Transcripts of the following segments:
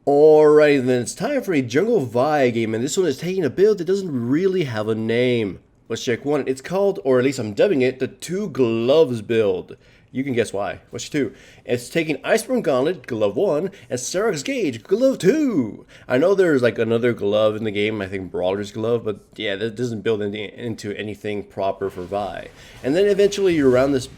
Alright, then it's time for a Jungle Vi game, and this one is taking a build that doesn't really have a name. Let's check one. It's called, or at least I'm dubbing it, the Two Gloves build. You can guess why. What's two? It's taking Iceborne Gauntlet, Glove 1, and Serox Gauge, Glove 2. I know there's like another glove in the game, I think Brawler's Glove, but yeah, that doesn't build into anything proper for Vi. And then eventually you're around this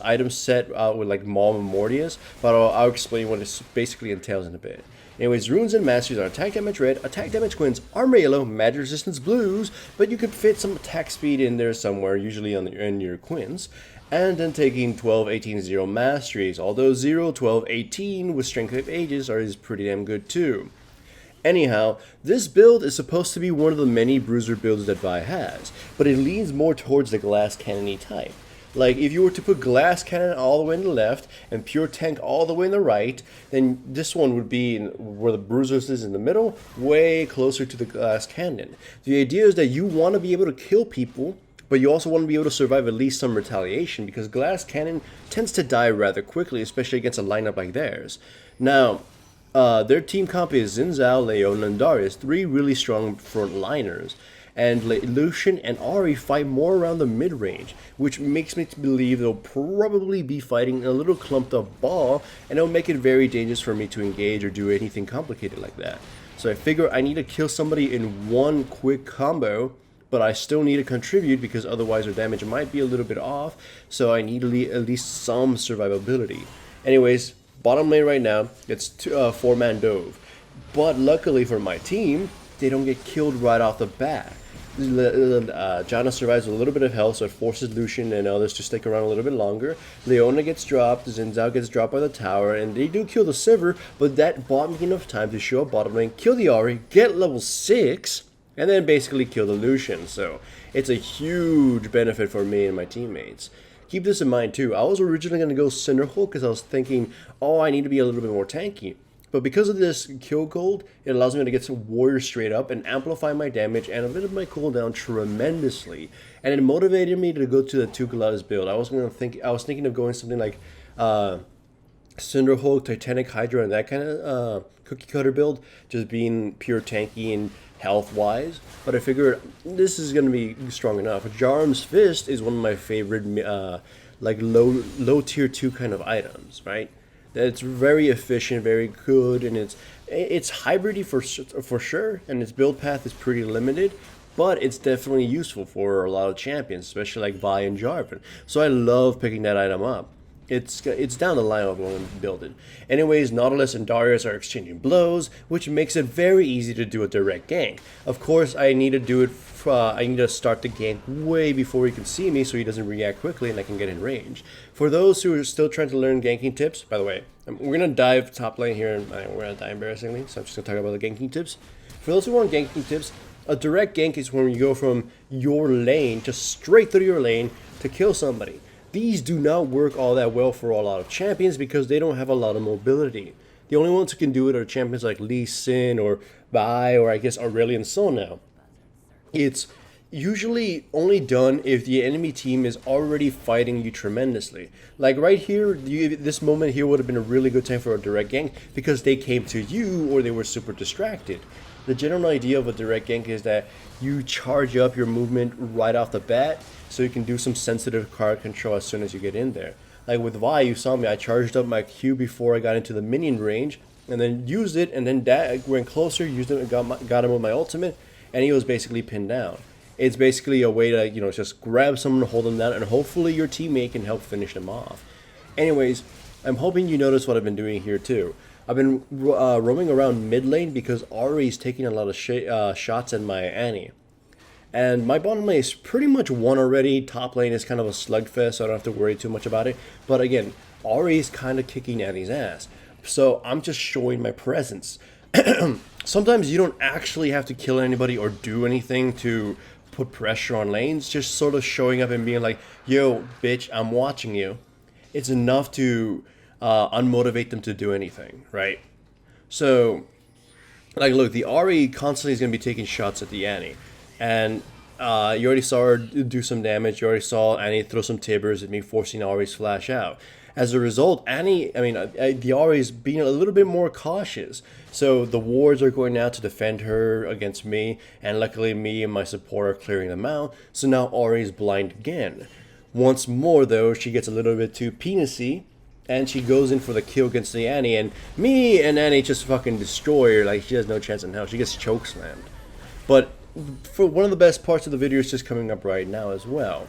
item set with like Maul and Mortius, but I'll explain what it basically entails in a bit. Anyways, runes and masters are attack damage red, attack damage quins, armor yellow, magic resistance blues, but you could fit some attack speed in there somewhere, usually in your quins. And then taking 12, 18, 0 masteries, although 0, 12, 18 with strength of ages is pretty damn good too. Anyhow, this build is supposed to be one of the many bruiser builds that Vi has, but it leans more towards the glass cannon-y type. Like, if you were to put glass cannon all the way in the left and pure tank all the way in the right, then this one would be where the bruisers is in the middle, way closer to the glass cannon. The idea is that you want to be able to kill people, but you also want to be able to survive at least some retaliation, because glass cannon tends to die rather quickly, especially against a lineup like theirs. Now, their team comp is Xin Zhao, Leona, and Darius, three really strong frontliners. And Lucian and Ahri fight more around the mid-range, which makes me believe they'll probably be fighting a little clumped up ball, and it'll make it very dangerous for me to engage or do anything complicated like that. So I figure I need to kill somebody in one quick combo, but I still need to contribute because otherwise their damage might be a little bit off, so I need at least some survivability. Anyways, bottom lane right now, it's 4-man Dove. But luckily for my team, they don't get killed right off the bat. Janna survives with a little bit of health, so it forces Lucian and others to stick around a little bit longer. Leona gets dropped, Xin Zhao gets dropped by the tower, and they do kill the Sivir, but that bought me enough time to show up bottom lane, kill the Ahri, get level 6, and then basically kill the Lucian. So it's a huge benefit for me and my teammates. Keep this in mind too. I was originally going to go Cinderhulk because I was thinking, oh, I need to be a little bit more tanky. But because of this kill gold, it allows me to get some warrior straight up and amplify my damage and a bit of my cooldown tremendously. And it motivated me to go to the Two Gloves build. I was thinking of going something like Cinderhulk, Titanic Hydra, and that kind of cookie cutter build, just being pure tanky and health wise. But I figured this is going to be strong enough. Jarm's Fist is one of my favorite like low tier 2 kind of items, right? It's very efficient, very good, and it's hybridy for sure, and its build path is pretty limited, but it's definitely useful for a lot of champions, especially like Vi and Jarvan. So I love picking that item up. It's down the line of what I'm building. Anyways, Nautilus and Darius are exchanging blows, which makes it very easy to do a direct gank. Of course, I need to do it. I need to start the gank way before he can see me, so he doesn't react quickly and I can get in range. For those who are still trying to learn ganking tips, by the way, we're gonna dive top lane here, and we're gonna die embarrassingly. So I'm just gonna talk about the ganking tips. For those who want ganking tips, a direct gank is when you go from your lane just straight through your lane to kill somebody. These do not work all that well for a lot of champions because they don't have a lot of mobility. The only ones who can do it are champions like Lee Sin or Vi or I guess Aurelion Sol now. It's usually only done if the enemy team is already fighting you tremendously. Like right here, this moment here would have been a really good time for a direct gank because they came to you or they were super distracted. The general idea of a direct gank is that you charge up your movement right off the bat so you can do some sensitive card control as soon as you get in there. Like with Vi, you saw me, I charged up my Q before I got into the minion range and then used it, and then went closer, used it, and got him with my ultimate, and he was basically pinned down. It's basically a way to, just grab someone, hold them down, and hopefully your teammate can help finish them off. Anyways, I'm hoping you notice what I've been doing here too. I've been roaming around mid lane because Ahri's taking a lot of shots at my Annie. And my bottom lane is pretty much won already. Top lane is kind of a slugfest, so I don't have to worry too much about it. But again, Ahri's kind of kicking Annie's ass. So I'm just showing my presence. Sometimes you don't actually have to kill anybody or do anything to put pressure on lanes. Just sort of showing up and being like, yo, bitch, I'm watching you. It's enough to unmotivate them to do anything, right? So, like, look, the Ahri constantly is going to be taking shots at the Annie. And you already saw her do some damage. You already saw Annie throw some tibbers at me, forcing Ahri's flash out. As a result, Annie, the Ahri is being a little bit more cautious. So the wards are going out to defend her against me, and luckily me and my support are clearing them out. So now Ahri is blind again. Once more, though, she gets a little bit too penisy, and she goes in for the kill against the Annie, and me and Annie just fucking destroy her. Like, she has no chance in hell. She gets chokeslammed. But for one of the best parts of the video is just coming up right now as well.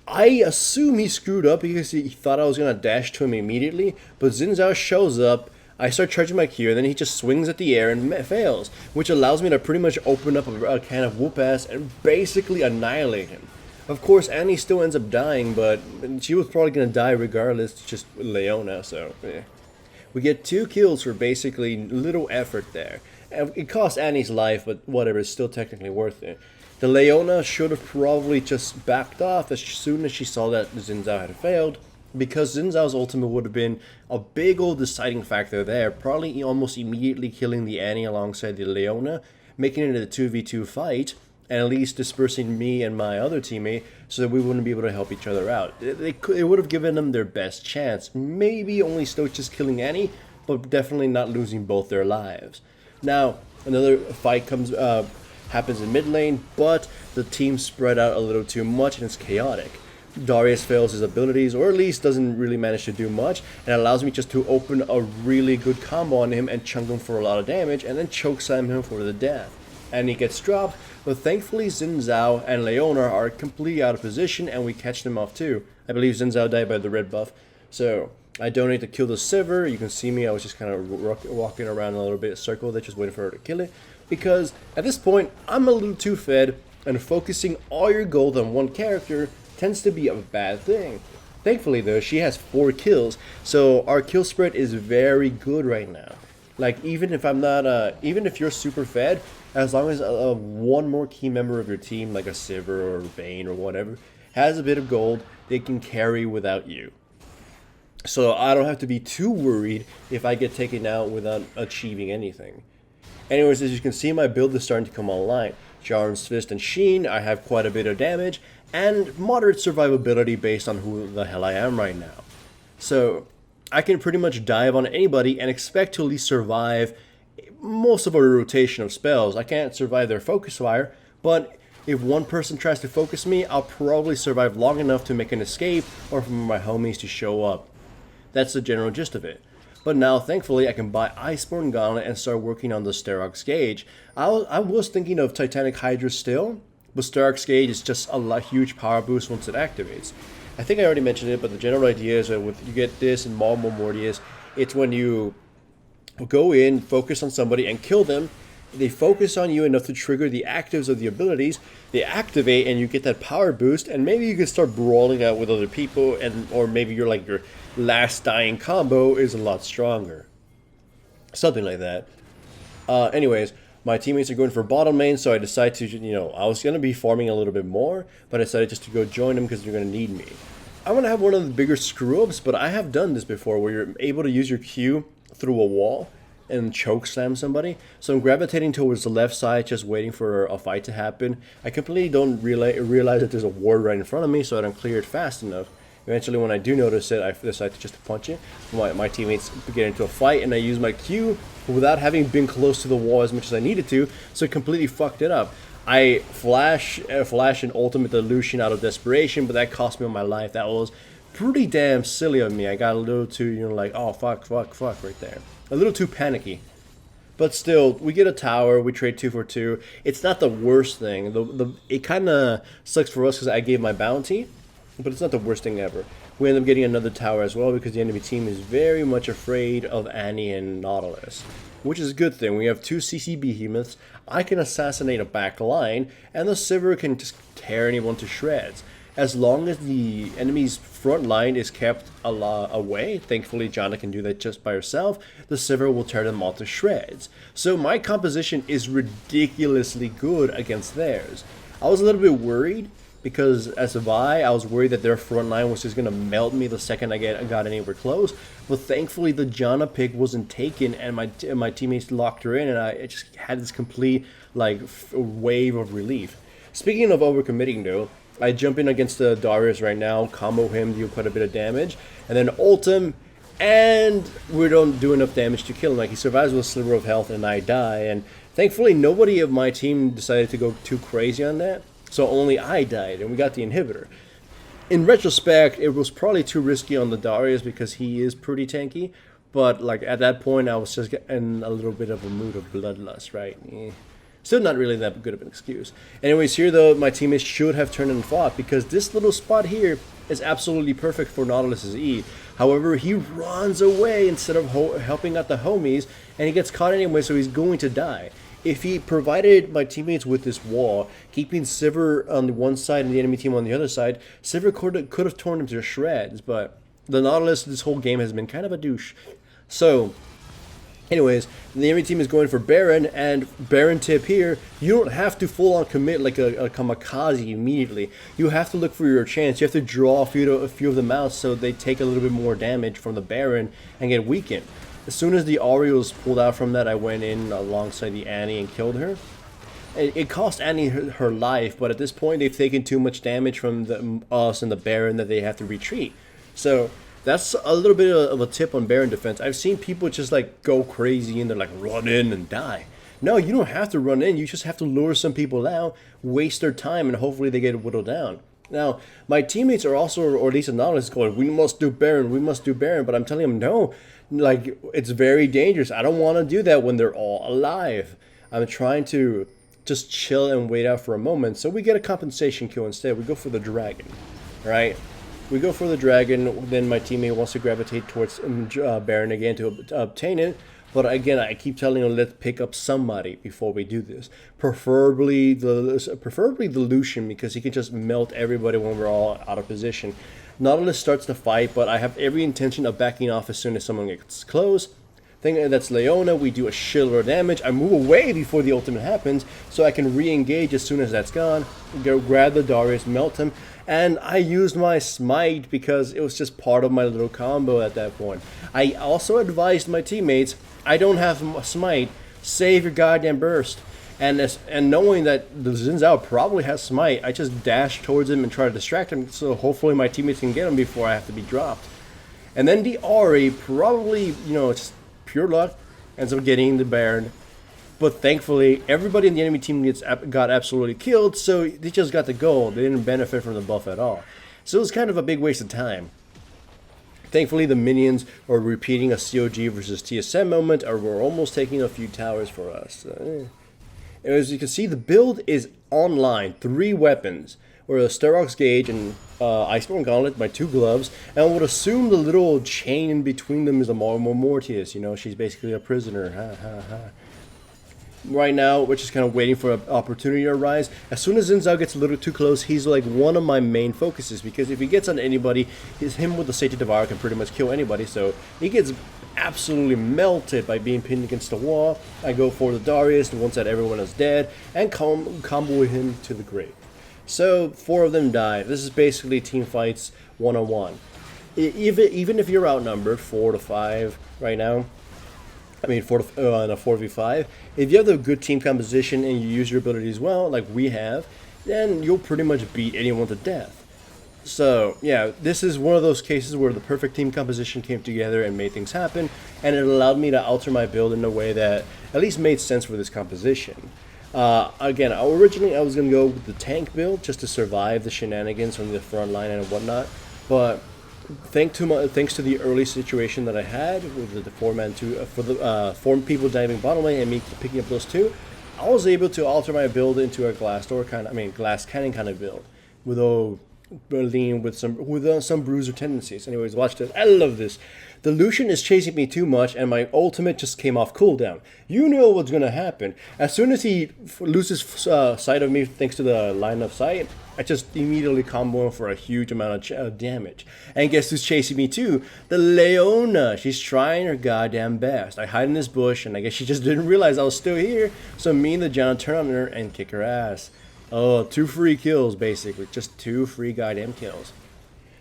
I assume he screwed up because he thought I was going to dash to him immediately, but Xin Zhao shows up, I start charging my Q, and then he just swings at the air and fails, which allows me to pretty much open up a can of whoop-ass and basically annihilate him. Of course, Annie still ends up dying, but she was probably going to die regardless, it's just Leona, so eh. We get 2 kills for basically little effort there. It cost Annie's life, but whatever, it's still technically worth it. The Leona should have probably just backed off as soon as she saw that Xin Zhao had failed, because Xin Zhao's ultimate would have been a big old deciding factor there, probably almost immediately killing the Annie alongside the Leona, making it a 2v2 fight, and at least dispersing me and my other teammate so that we wouldn't be able to help each other out. It would have given them their best chance, maybe only still just killing Annie, but definitely not losing both their lives. Now, another fight happens in mid lane, but the team spread out a little too much and it's chaotic. Darius fails his abilities, or at least doesn't really manage to do much, and allows me just to open a really good combo on him and chunk him for a lot of damage, and then chokeslam him for the death. And he gets dropped, but thankfully Xin Zhao and Leona are completely out of position, and we catch them off too. I believe Xin Zhao died by the red buff, so I donate to kill the Sivir. You can see me, I was just kind of walking around a little bit circle there, just waiting for her to kill it, because at this point, I'm a little too fed, and focusing all your gold on one character tends to be a bad thing. Thankfully though, she has 4 kills, so our kill spread is very good right now. Like, even if I'm not, even if you're super fed, as long as one more key member of your team, like a Sivir or Vayne or whatever, has a bit of gold, they can carry without you. So I don't have to be too worried if I get taken out without achieving anything. Anyways, as you can see, my build is starting to come online. Jarn's Fist and Sheen, I have quite a bit of damage, and moderate survivability based on who the hell I am right now. So I can pretty much dive on anybody and expect to at least survive most of a rotation of spells. I can't survive their focus fire, but if one person tries to focus me, I'll probably survive long enough to make an escape or for my homies to show up. That's the general gist of it. But now, thankfully, I can buy Iceborne Gauntlet and start working on the Sterox Gauge. I was thinking of Titanic Hydra still, but Sterox Gauge is just a huge power boost once it activates. I think I already mentioned it, but the general idea is that you get this in Maul Mortius, it's when you go in, focus on somebody, and kill them. They focus on you enough to trigger the actives of the abilities, they activate, and you get that power boost, and maybe you can start brawling out with other people, or maybe your last dying combo is a lot stronger. Something like that. Anyways, my teammates are going for bottom lane, so I decided to, I was going to be farming a little bit more, but I decided just to go join them because they're going to need me. I'm going to have one of the bigger screw-ups, but I have done this before, where you're able to use your Q through a wall and choke slam somebody. So I'm gravitating towards the left side, just waiting for a fight to happen. I completely don't realize that there's a ward right in front of me, so I don't clear it fast enough. Eventually, when I do notice it, I decide to just punch it. My teammates get into a fight, and I use my Q without having been close to the wall as much as I needed to, so it completely fucked it up. I flash an ultimate Lucian out of desperation, but that cost me my life. That was pretty damn silly of me. I got a little too, like, oh, fuck right there. A little too panicky. But still, we get a tower, we trade 2 for 2. It's not the worst thing. It kind of sucks for us because I gave my bounty, but it's not the worst thing ever. We end up getting another tower as well because the enemy team is very much afraid of Annie and Nautilus, which is a good thing. We have 2 CC behemoths, I can assassinate a back line, and the Sivir can just tear anyone to shreds. As long as the enemy's front line is kept away, thankfully Janna can do that just by herself, the Sivir will tear them all to shreds. So my composition is ridiculously good against theirs. I was a little bit worried, because as a Vi, I was worried that their front line was just going to melt me the second I got anywhere close, but thankfully the Janna pick wasn't taken, and my teammates locked her in, and I just had this complete wave of relief. Speaking of overcommitting though, I jump in against the Darius right now, combo him, do quite a bit of damage, and then ult him, and we don't do enough damage to kill him. Like, he survives with a sliver of health and I die, and thankfully nobody of my team decided to go too crazy on that, so only I died, and we got the inhibitor. In retrospect, it was probably too risky on the Darius because he is pretty tanky, but like at that point I was just in a little bit of a mood of bloodlust, right? Still not really that good of an excuse. Anyways, here though, my teammates should have turned and fought because this little spot here is absolutely perfect for Nautilus's E. However, he runs away instead of helping out the homies, and he gets caught anyway, so he's going to die. If he provided my teammates with this wall, keeping Sivir on the one side and the enemy team on the other side, Sivir could have torn him to shreds, but the Nautilus this whole game has been kind of a douche. So, anyways, the enemy team is going for Baron, and Baron tip here, you don't have to full on commit like a kamikaze immediately. You have to look for your chance. You have to draw a few of them out so they take a little bit more damage from the Baron and get weakened. As soon as the Ahri was pulled out from that, I went in alongside the Annie and killed her. It cost Annie her life, but at this point they've taken too much damage from us and the Baron that they have to retreat. So that's a little bit of a tip on Baron defense. I've seen people just like go crazy and they're like run in and die. No, you don't have to run in. You just have to lure some people out, waste their time, and hopefully they get whittled down. Now, my teammates are also, or at least Anonymous, going, we must do Baron, but I'm telling them, no, like, it's very dangerous. I don't want to do that when they're all alive. I'm trying to just chill and wait out for a moment, so we get a compensation kill instead. We go for the dragon, right? We go for the dragon, then my teammate wants to gravitate towards Baron again to obtain it. But again, I keep telling him, let's pick up somebody before we do this. Preferably the Lucian, because he can just melt everybody when we're all out of position. Nautilus starts the fight, but I have every intention of backing off as soon as someone gets close. Think that's Leona. We do a shitload of damage. I move away before the ultimate happens, so I can re-engage as soon as that's gone. Go grab the Darius, melt him, and I used my smite because it was just part of my little combo at that point. I also advised my teammates, I don't have a smite, save your goddamn burst. And knowing that the Xin Zhao probably has smite, I just dash towards him and try to distract him, so hopefully my teammates can get him before I have to be dropped. And then the Ahri probably, it's pure luck, ends up getting the Baron. But thankfully, everybody in the enemy team got absolutely killed, so they just got the gold. They didn't benefit from the buff at all. So it was kind of a big waste of time. Thankfully, the minions are repeating a COG versus TSM moment, or we're almost taking a few towers for us. As you can see, the build is online. 3 weapons. Or a Sterox Gauge and Iceborne Gauntlet, my 2 gloves. And I would assume the little chain in between them is a Mortius. She's basically a prisoner. Ha ha ha. Right now, we're just kind of waiting for an opportunity to arise. As soon as Xin Zhao gets a little too close, he's like one of my main focuses, because if he gets on anybody, him with the Sacred Devour can pretty much kill anybody. So he gets absolutely melted by being pinned against the wall. I go for the Darius, and once that everyone is dead, and combo him to the grave. So 4 of them die. This is basically team fights 1-on-1. Even if you're outnumbered 4 to 5 right now, in a 4v5, if you have a good team composition and you use your abilities well, like we have, then you'll pretty much beat anyone to death. So, yeah, this is one of those cases where the perfect team composition came together and made things happen, and it allowed me to alter my build in a way that at least made sense for this composition. Again, originally I was going to go with the tank build just to survive the shenanigans from the front line and whatnot, but thanks to the early situation that I had with the 4-man 2 for the 4 people diving bottom lane and me picking up those 2, I was able to alter my build into a glass cannon kind of build with some bruiser tendencies. Anyways, watch this. I love this. The Lucian is chasing me too much, and my ultimate just came off cooldown. You know what's gonna happen. As soon as he loses sight of me thanks to the line of sight, I just immediately combo him for a huge amount of damage. And guess who's chasing me too? The Leona. She's trying her goddamn best. I hide in this bush, and I guess she just didn't realize I was still here. So me and the John turn on her and kick her ass. Oh, 2 free kills, basically. Just 2 free goddamn kills.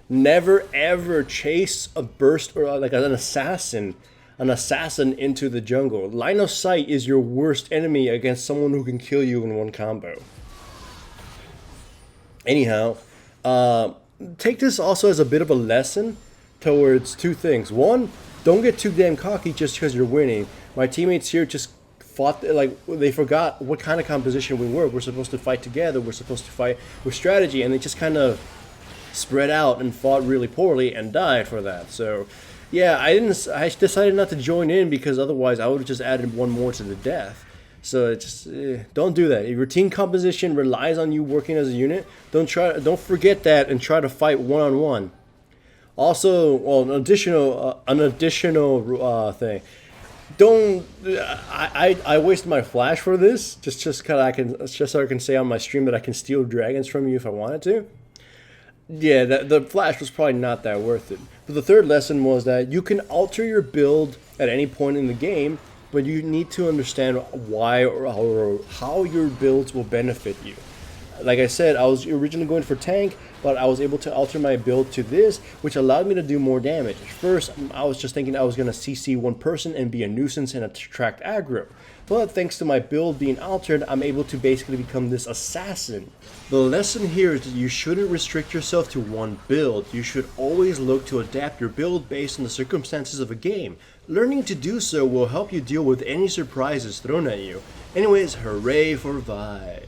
Never ever chase a burst or like an assassin into the jungle. Line of sight is your worst enemy against someone who can kill you in one combo. Anyhow, take this also as a bit of a lesson towards two things. One, don't get too damn cocky just because you're winning. My teammates here just fought like they forgot what kind of composition we were. We're supposed to fight together. We're supposed to fight with strategy, and they just kind of spread out and fought really poorly and died for that. So, yeah, I didn't. I decided not to join in because otherwise I would have just added one more to the death. So it just don't do that. If your team composition relies on you working as a unit, don't forget that and try to fight one on one. Also, well, an additional thing. Don't I wasted my flash for this just kind of I can just so I can say on my stream that I can steal dragons from you if I wanted to. Yeah, the flash was probably not that worth it. But the third lesson was that you can alter your build at any point in the game, but you need to understand why or how your builds will benefit you. Like I said, I was originally going for tank, but I was able to alter my build to this, which allowed me to do more damage. First, I was just thinking I was going to CC one person and be a nuisance and attract aggro. But thanks to my build being altered, I'm able to basically become this assassin. The lesson here is that you shouldn't restrict yourself to one build. You should always look to adapt your build based on the circumstances of a game. Learning to do so will help you deal with any surprises thrown at you. Anyways, hooray for Vi.